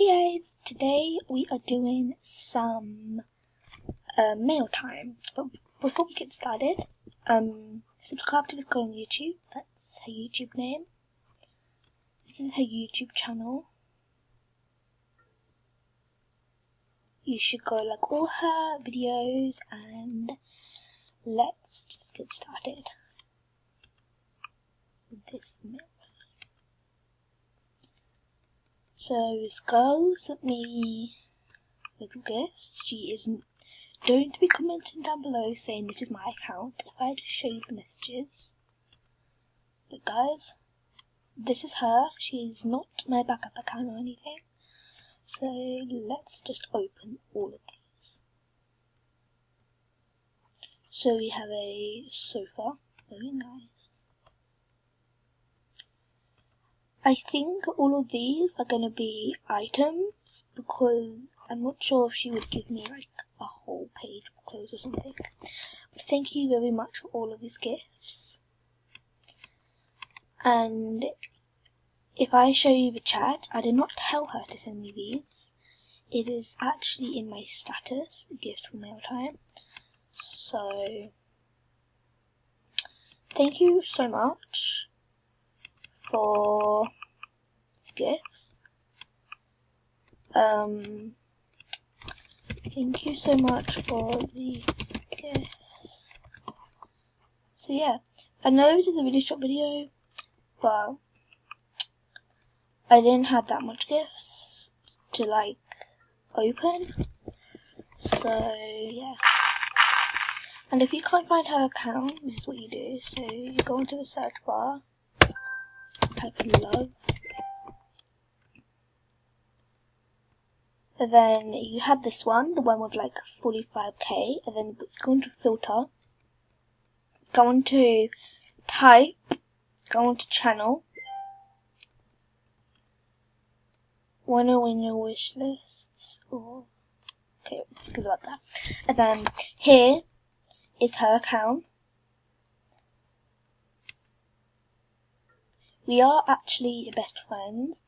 Hey guys, today we are doing some mail time. But before we get started, subscribe to this girl on YouTube. That's her YouTube name. This is her YouTube channel. You should go like all her videos, and let's just get started with this mail. So this girl sent me little gifts. She is going to be commenting down below saying this is my account if I just show you the messages. But guys, this is her. She's not my backup account or anything. So let's just open all of these. So we have a sofa, very nice. I think all of these are going to be items because I'm not sure if she would give me like a whole page of clothes or something. But thank you very much for all of these gifts. And if I show you the chat, I did not tell her to send me these. It is actually in my status, gifts for mail time. So thank you so much for gifts. Thank you so much for the gifts. So yeah, I know this is a really short video, but I didn't have that much gifts to like open. So yeah. And if you can't find her account, this is what you do. So you go into the search bar, type in love, and then you have this one, the one with like 45k, and then go into filter, go into type, go into channel, wanna win your wish lists, or okay, good about that. And then here is her account. We are actually best friends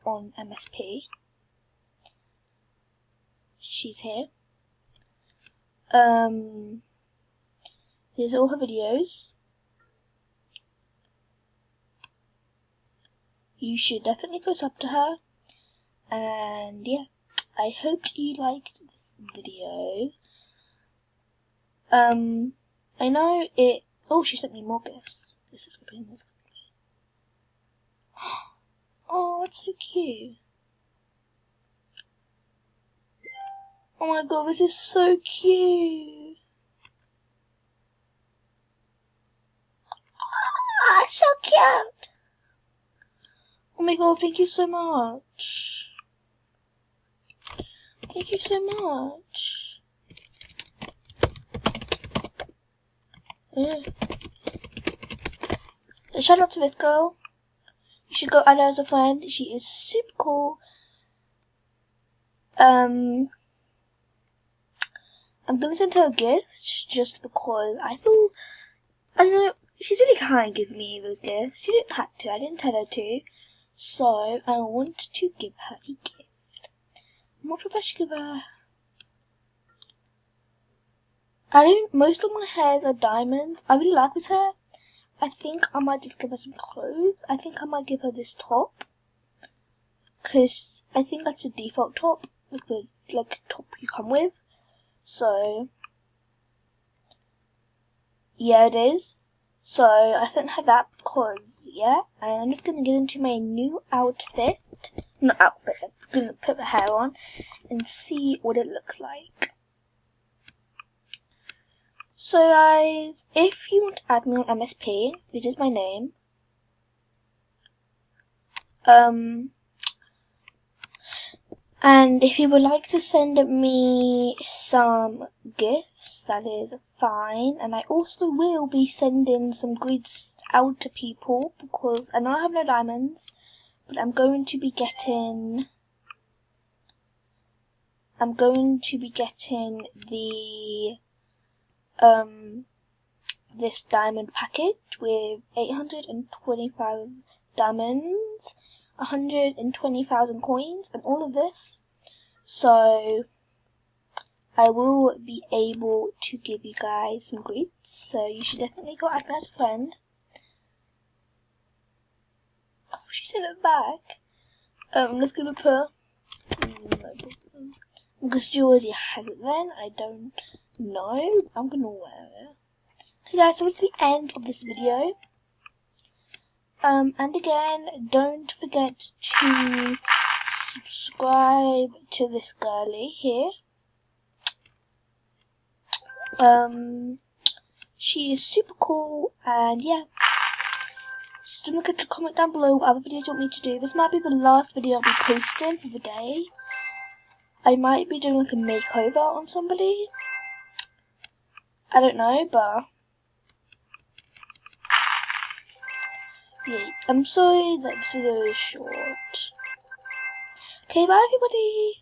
on MSP. She's here. Here's all her videos. You should definitely go sub to her. And yeah, I hope you liked this video. I know it. Oh, she sent me more gifts. This is good. Oh, it's so cute. Oh my god, this is so cute. Ah, so cute. Oh my god, thank you so much. Thank you so much. So shout out to this girl. You should go add her as a friend. She is super cool. I'm gonna send her a gift just because I don't know, she's really kind of giving me those gifts. She didn't have to, I didn't tell her to. So I want to give her a gift. I'm not sure if I should give her. Most of my hairs are diamonds. I really like this hair. I think I might just give her some clothes. I think I might give her this top, because I think that's the default top, like the top you come with. So yeah, it is. So I sent her that because yeah, and I'm just gonna get into my new outfit. Not outfit. I'm gonna put the hair on and see what it looks like. So guys, if you want to add me on MSP, which is my name, and if you would like to send me some gifts, that is fine. And I also will be sending some grids out to people because I know I have no diamonds, but I'm going to be getting the this diamond package with 825 diamonds, 120,000 coins and all of this. So I will be able to give you guys some greets. So you should definitely go add me as a friend. Oh, she sent it back. Let's give it her. Because she already has it then. I don't know. I'm gonna wear it. Okay guys, so it's the end of this video. And again, don't forget to subscribe to this girly here. She is super cool, and yeah. Don't forget to comment down below what other videos you want me to do. This might be the last video I'll be posting for the day. I might be doing like a makeover on somebody. I don't know, but yeah, I'm sorry that this video is short. Okay, bye everybody!